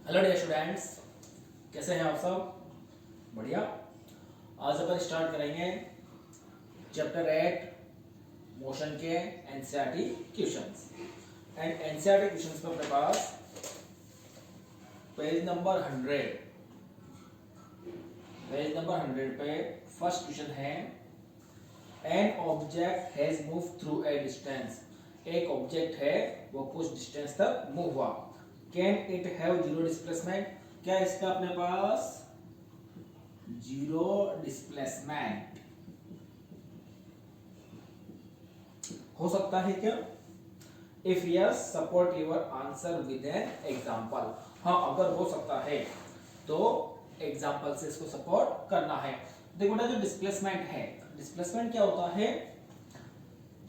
Hello dear students, कैसे हैं आप सब? बढ़िया। आज अपन स्टार्ट करेंगे चैप्टर 8 मोशन के NCERT questions. And NCERT questions में अपने पास पेज नंबर 100 पे फर्स्ट क्वेश्चन है, an object has move through a distance. एक ऑब्जेक्ट है वो कुछ डिस्टेंस तक मूव हुआ। Can it have zero displacement? क्या इसका अपने पास जीरो डिस्प्लेसमेंट हो सकता है क्या? If yes, support your answer with an example. हाँ, अगर हो सकता है तो एग्जांपल से इसको सपोर्ट करना है। देखो ना, जो डिस्प्लेसमेंट है, डिस्प्लेसमेंट क्या होता है?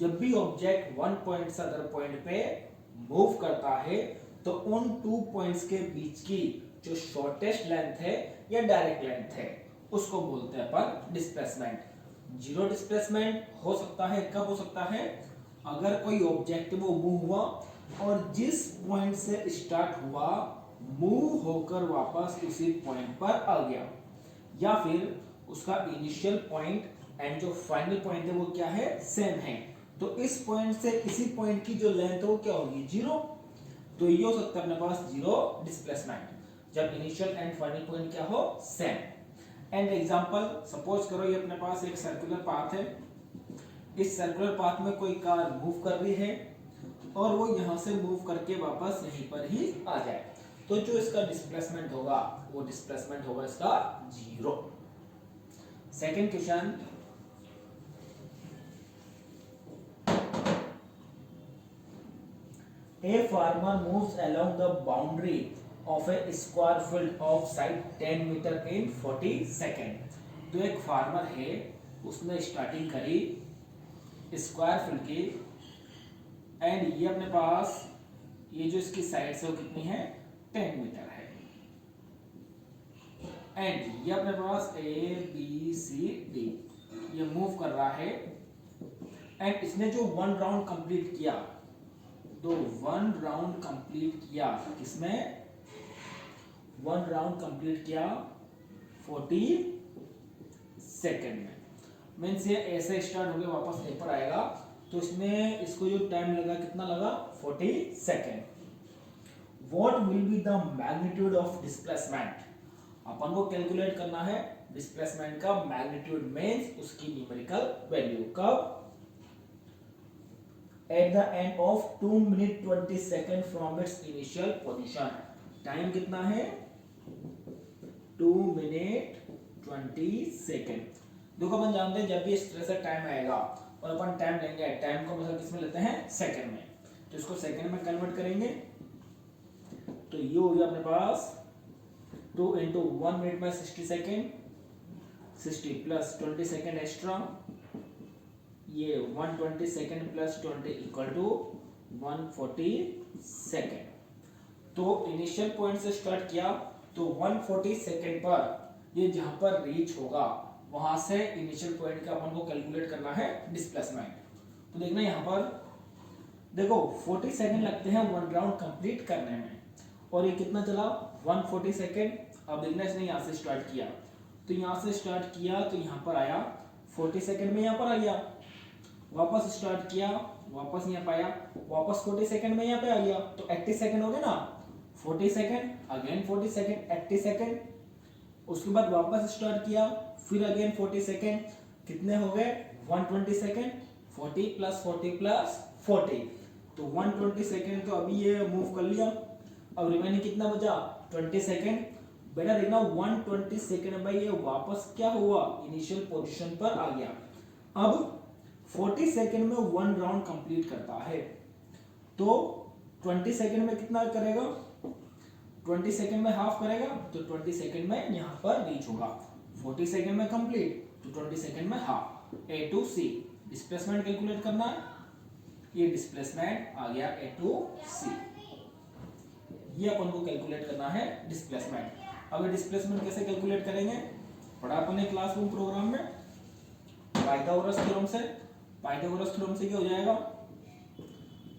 जब भी ऑब्जेक्ट वन पॉइंट से अदर पॉइंट पे मूव करता है तो उन 2 पॉइंट्स के बीच की जो शॉर्टेस्ट लेंथ है या डायरेक्ट लेंथ है उसको बोलते हैं अपन डिस्प्लेसमेंट। जीरो डिस्प्लेसमेंट हो सकता है, कब हो सकता है? अगर कोई ऑब्जेक्ट वो मूव हुआ और जिस पॉइंट से स्टार्ट हुआ मूव होकर वापस उसी पॉइंट पर आ गया, या फिर उसका इनिशियल पॉइंट एंड जो फाइनल पॉइंट है वो क्या है? सेम है। तो इस पॉइंट से इसी पॉइंट की जो लेंथ है वो क्या होगी? जीरो। तो ये हो सकता है अपने पास जीरो डिस्प्लेसमेंट, जब इनिशियल एंड फाइनल पॉइंट क्या हो? सेम। एंड एग्जांपल, सपोज करो ये अपने पास एक सर्कुलर पाथ है। इस सर्कुलर पाथ में कोई कार मूव कर रही है और वो यहां से मूव करके वापस यहीं पर ही आ जाए, तो जो इसका डिस्प्लेसमेंट होगा वो डिस्प्लेसमेंट होगा इसका zero. Second question, A farmer moves along the boundary of a square field of side 10 meter in 40 second. तो एक फार्मर है, उसने स्टार्टिंग करी स्क्वायर फील्ड की, एंड ये अपने पास ये जो इसकी साइड से वो कितनी है? 10 मीटर है। एंड ये अपने पास ABCD ये मूव कर रहा है, एंड इसने जो वन राउंड कंप्लीट किया, तो वन राउंड कंप्लीट किया किसमें? वन राउंड कंप्लीट किया 40 सेकेंड में। मीन्स ये ऐसे स्टार्ट हो गया वापस ए पर आएगा, तो इसमें इसको जो टाइम लगा कितना लगा? 40 second. What will be the magnitude of displacement? अपन को कैलकुलेट करना है डिस्प्लेसमेंट का मैग्नीट्यूड, मीन्स उसकी न्यूमेरिकल वैल्यू। कब? at the end of 2 minute 20 second from its initial position। Time कितना है? 2 मिनट 20 सेकेंड। देखो अपन जानते हैं जब भी इस तरह से टाइम आएगा और अपन टाइम लेंगे, टाइम को मतलब किसमें लेते हैं? सेकेंड में। तो इसको सेकेंड में कन्वर्ट करेंगे तो ये हो गया अपने पास 2 इंटू 1 मिनट में 60 सेकेंड, 60 प्लस 20 सेकेंड एक्स्ट्रा, ये 120 second plus 20 equal to 140 second. तो इनिशियल पॉइंट से स्टार्ट किया तो 140 सेकेंड पर ये जहां पर रीच होगा वहां से इनिशियल पॉइंट का अपन को कैलकुलेट करना है डिस्प्लेसमेंट। तो देखना यहां पर देखो 40 सेकेंड लगते हैं वन राउंड कंप्लीट करने में, और ये कितना चला? 140 सेकेंड। अब देखना इसने यहां से स्टार्ट किया, तो यहां से स्टार्ट किया तो यहां पर आया 40 सेकेंड में, यहां पर आ गया, वापस स्टार्ट किया, वापस यहाँ पे आया, वापस 40 सेकंड में यहाँ पे आ गया, तो 80 सेकंड हो गए ना। 40 सेकंड, अगेन 40 सेकंड, 80 सेकंड। उसके बाद वापस स्टार्ट किया, फिर अगेन 40 सेकंड, कितने हो गए? 120 सेकंड। 40 प्लस 40 प्लस 40, तो 120 सेकंड तो अभी ये मूव कर लिया। अब रिमेनिंग कितना बचा? 20 सेकंड। बेटा देखना 120 सेकंड में ये वापस क्या हुआ? इनिशियल पोजीशन पर आ गया। अब 40 सेकेंड में वन राउंड कंप्लीट करता है, तो 20 सेकेंड में कितना करेगा? 20 सेकेंड में हाफ करेगा, तो 20 सेकेंड में यहां पर रीच होगा। 40 सेकेंड में कंप्लीट, तो 20 सेकेंड में half. A to C displacement calculate करना है, ये डिस्प्लेसमेंट आ गया A to C। ये अपन को कैलकुलेट करना है डिस्प्लेसमेंट। अब ये डिस्प्लेसमेंट कैसे कैलकुलेट करेंगे? पढ़ा अपने क्लासरूम प्रोग्राम में पाइथागोरस थ्योरम से। पाइथागोरस थ्योरम से क्या हो जाएगा?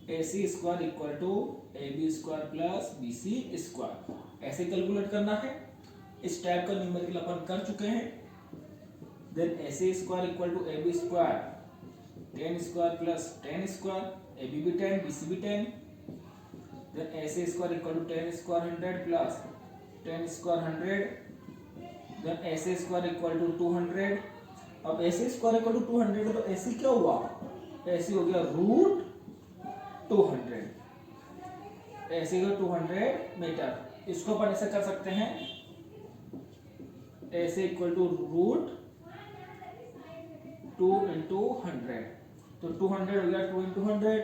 AC square equal to AB square plus BC square, ऐसे कैलकुलेट करना है। इस टाइप का न्यूमेरिकल अपन कर चुके हैं। Then AC square equal to AB square 10 square plus 10 square, AB भी 10 BC भी 10। Then AC square equal to 10 square 100 plus 10 square 100। Then AC square equal to 200। अब AC स्क्वायर इक्वल टू 200 तो AC क्या हुआ, AC हो गया root 200, AC का 200 metre. इसको अपन ऐसे कर सकते हैं, AC equal to root 2 into 100, तो 200 हो गया 2 इंटू 100।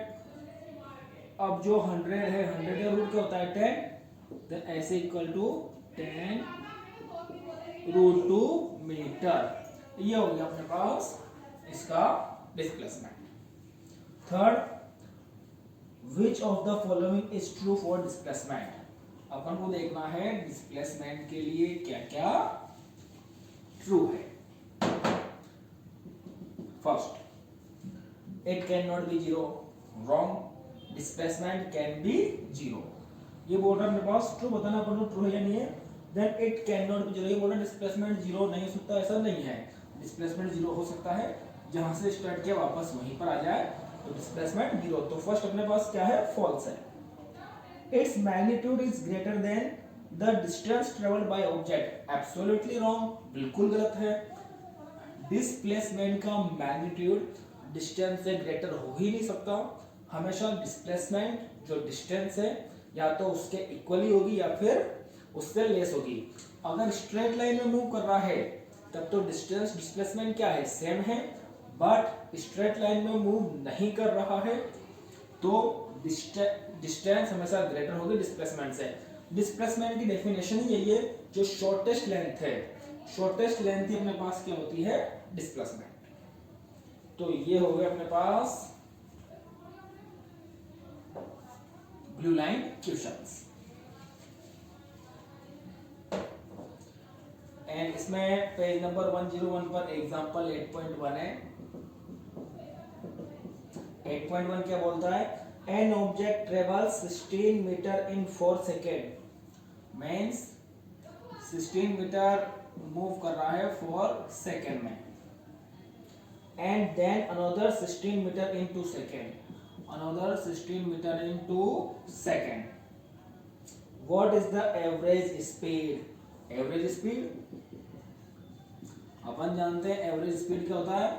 अब जो 100 है, 100 का रूट क्या होता है 10, तो ऐसे इक्वल टू 10 रूट 2 मीटर। ये हो गया अपने पास इसका displacement. Third, which of the following is true for displacement. अपन को देखना है डिस्प्लेसमेंट के लिए क्या क्या ट्रू है। First, it cannot be zero, wrong, displacement can be zero। ये बोल रहा है मेरे पास ट्रू, बताना अपन को ट्रू है या नहीं है। Then it can not be zero, ये बोल रहा है डिस्प्लेसमेंट जीरो नहीं हो सकता, ऐसा नहीं है। डिस्प्लेसमेंट जीरो हो सकता है, जहां से स्टार्ट किया वापस वहीं पर आ जाए तो डिस्प्लेसमेंट जीरो। तो फर्स्ट अपने पास क्या है, फॉल्स है। Its magnitude is greater than the distance travelled by object, absolutely wrong, बिल्कुल गलत है। डिस्प्लेसमेंट का मैग्नीट्यूड डिस्टेंस से ग्रेटर हो ही नहीं सकता। हमेशा डिस्प्लेसमेंट जो डिस्टेंस है या तो उसके इक्वली होगी या फिर उससे लेस होगी। अगर स्ट्रेट लाइन में मूव कर रहा है तब तो डिस्टेंस डिस्प्लेसमेंट क्या है, सेम है। बट स्ट्रेट लाइन में मूव नहीं कर रहा है तो डिस्टेंस हमेशा ग्रेटर होगी डिस्प्लेसमेंट से। डिस्प्लेसमेंट की डेफिनेशन ही यही है, जो शॉर्टेस्ट लेंथ है, शॉर्टेस्ट लेंथ ही अपने पास क्या होती है, डिस्प्लेसमेंट। तो ये हो गया अपने पास ब्लू लाइन क्वेश्चंस। एंड इसमें पेज नंबर 101 पर एग्जांपल 8.1 है। 8.1 क्या बोलता है, an object travels 16 metre in 4 second, means 16 metre move कर रहा है 4 सेकेंड में। And then another 16 meter in 2 second, another 16 meter in 2 second। What is the average speed? Average speed अपन जानते हैं, एवरेज स्पीड क्या होता है,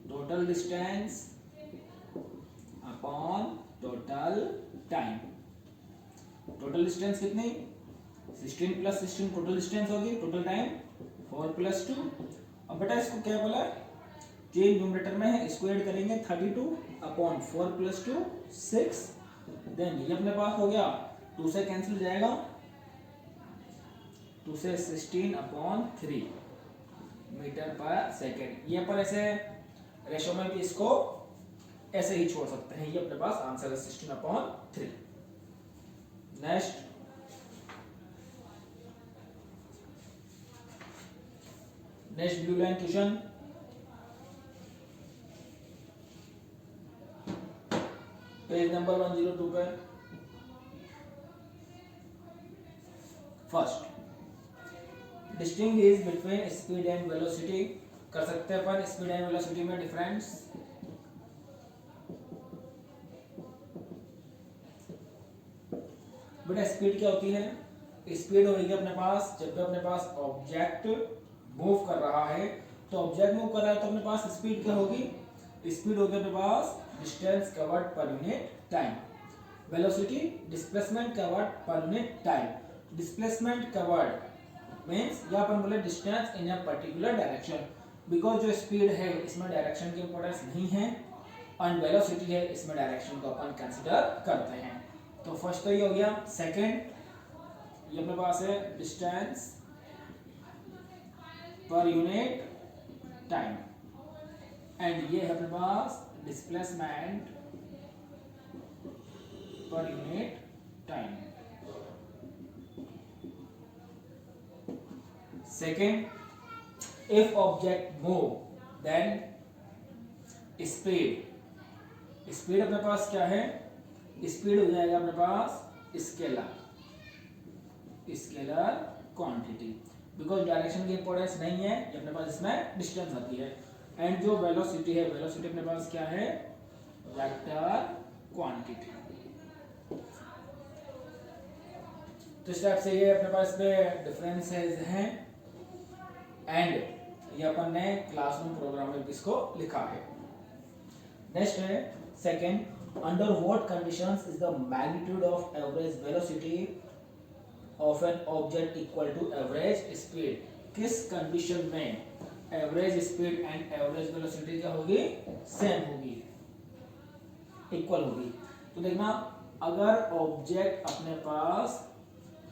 total distance upon total time. Total distance कितनी, 16 प्लस 16 टोटल डिस्टेंस होगी, टोटल टाइम 4 प्लस 2। अब बेटा इसको क्या बोला, चेंज न्यूमरेटर में है, इसको ऐड करेंगे 32 अपॉन 4 प्लस 2 6। देन ये अपने पास हो गया 2 से कैंसिल जाएगा, 2 से 16 अपॉन 3 मीटर पर सेकेंड। ये पर ऐसे रेशो में भी इसको ऐसे ही छोड़ सकते हैं। ये अपने पास आंसर है 16 upon 3। Next, blue line question, page number 102 पे। First, distinguish between speed and velocity. कर सकते हैं अपन स्पीड एंड वेलोसिटी में डिफरेंस। बेटा स्पीड क्या होती है, स्पीड होगी अपने पास जब भी अपने पास ऑब्जेक्ट मूव कर रहा है, तो ऑब्जेक्ट मूव कर रहा है तो अपने पास स्पीड क्या होगी, स्पीड होगी अपने पास डिस्टेंस कवर्ड पर unit time. Velocity displacement covered पर unit time. Displacement covered means या अपन बोले distance in a particular direction, because जो स्पीड है इसमें डायरेक्शन की इंपॉर्टेंस नहीं है, और वेलोसिटी है इसमें डायरेक्शन को अपन कंसीडर करते हैं। तो फर्स्ट तो ये हो गया। सेकंड, ये अपने पास है डिस्टेंस पर यूनिट टाइम, एंड ये है अपने पास डिस्प्लेसमेंट पर unit time. Second, if object move then speed speed अपने पास क्या है, स्पीड हो जाएगा अपने पास स्केलर क्वांटिटी, बिकॉज डायरेक्शन की इंपॉर्टेंस नहीं है, ये अपने पास इसमें डिस्टेंस आती है। एंड जो वेलोसिटी है, वेलोसिटी अपने पास क्या है, वेक्टर क्वांटिटी। तो इस टाइप से ये अपने पास पे डिफरेंसेस हैं एंड ये अपन ने क्लासरूम प्रोग्राम में इसको लिखा है। नेक्स्ट है second, under what conditions is the magnitude of average velocity of an object equal to average speed. किस कंडीशन में average speed and average velocity क्या होगी, सेम होगी, इक्वल होगी। तो देखना, अगर ऑब्जेक्ट अपने पास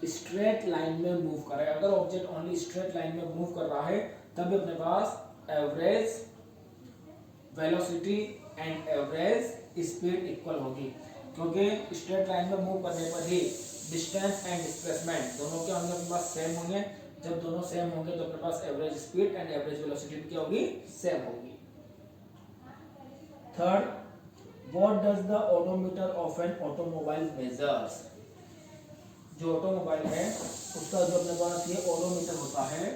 स्ट्रेट लाइन में मूव कर रहा है, अगर ऑब्जेक्ट ओनली स्ट्रेट लाइन में मूव कर रहा है, तब अपने पास average velocity and average speed equal होगी, क्योंकि स्ट्रेट लाइन में मूव करने पर ही डिस्टेंस एंड डिस्प्लेसमेंट दोनों के अंदर अपने पास सेम होंगे। जब दोनों सेम होंगे तो अपने पास average speed and average velocity भी क्या होगी, सेम होगी। Third, what does the odometer of an automobile measure. जो ऑटोमोबाइल है उसका जो अपने पास ये ओडोमीटर होता है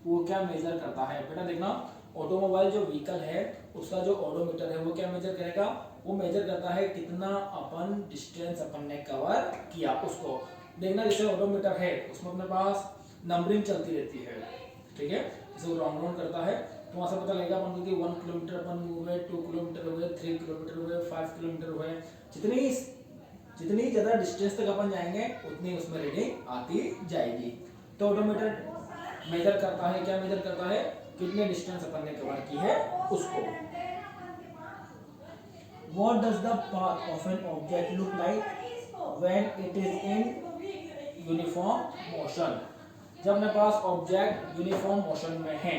वो क्या मेजर करता है। बेटा देखना, ऑटोमोबाइल जो व्हीकल है उसका जो ओडोमीटर है वो क्या मेजर करेगा, वो मेजर करता है कितना अपन डिस्टेंस अपन ने कवर किया उसको। देखना, जैसे ऑडोमीटर है उसमें अपने पास नंबरिंग चलती रहती है, ठीक है, जैसे वो राउंड राउंड करता है तो वहां से पता लगेगा अपन को कि 1 किलोमीटर अपन हुए, 2 किलोमीटर हुए, 3 किलोमीटर हुए, 5 किलोमीटर हुए। जितनी ज्यादा डिस्टेंस तक अपन जाएंगे उतनी उसमें रीडिंग आती जाएगी। तो ऑटोमीटर मेजर करता है, क्या मेजर करता है, कितने डिस्टेंस अपन ने कवर की है उसको। What does the path of an object look like when it is in uniform motion? जब अपने पास ऑब्जेक्ट यूनिफॉर्म मोशन में है,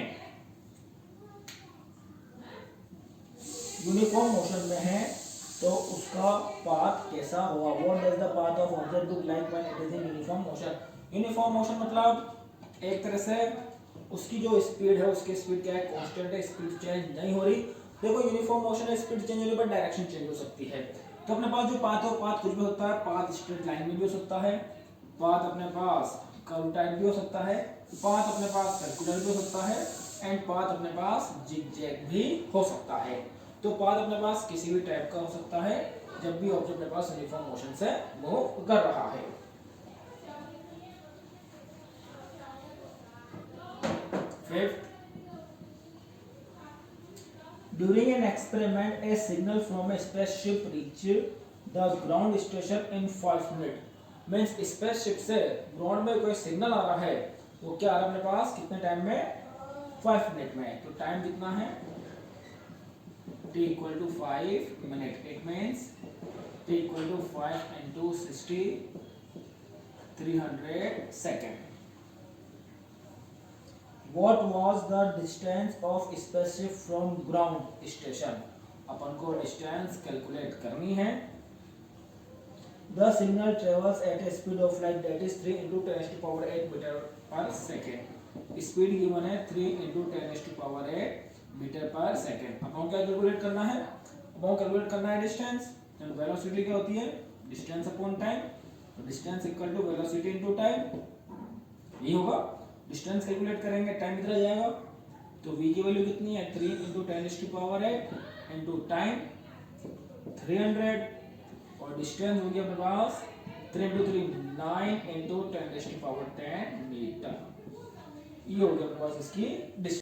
यूनिफॉर्म मोशन में है तो उसका पाथ कैसा होगा। What does the path of object look like when it is in uniform motion? Uniform motion मतलब एक तरह से उसकी जो स्पीड है, उसकी स्पीड क्या है, कांस्टेंट है, स्पीड चेंज नहीं हो रही। देखो, यूनिफॉर्म मोशन है, स्पीड चेंज होने पर डायरेक्शन चेंज हो सकती है। तो अपने पास जो पाथ है, पाथ कुछ भी होता है, पाथ स्ट्रेट लाइन में भी हो सकता है, पाथ अपने पास कर्व टाइप भी हो सकता है, पाथ अपने पास सर्कुलर भी हो सकता है एंड पाथ अपने पास जिगजैग भी हो सकता है। तो पाथ अपने पास किसी भी टाइप का हो सकता है जब भी ऑब्जेक्ट अपने पास यूनिफॉर्म मोशन से मूव कर रहा है। Fifth, during an experiment a signal from a spaceship reached the ground station in 5 minutes. Means spaceship से ग्राउंड में कोई सिग्नल आ रहा है, वो क्या आ रहा है अपने पास, कितने टाइम में, 5 मिनट में। तो टाइम कितना है, t equal to 5 minutes. It means t equal to 5 into 60, 300 seconds. What was the distance of spaceship from ground station? अपन को डिस्टेंस कैलकुलेट करनी है। The signal travels at a speed of light that is 3 into 10 to power 8 meter per second. Speed given है 3 into 10 to power 8 metre पर second. अब हम क्या calculate करना है, अब हम कैलकुलेट करना है डिस्टेंस। तो वेलोसिटी क्या होती है, डिस्टेंस अपॉन टाइम। तो distance equal to velocity into time, यही होगा। डिस्टेंस कैलकुलेट करेंगे, टाइम कितना जाएगा, तो v की वैल्यू कितनी है, 3 into 10 to power 8 into time 300 और डिस्टेंस हो गया अपने पास 3 into 3 9 into 10 to power 10 metre. ये हो गया अपने पास इसकी डिस्टेंस।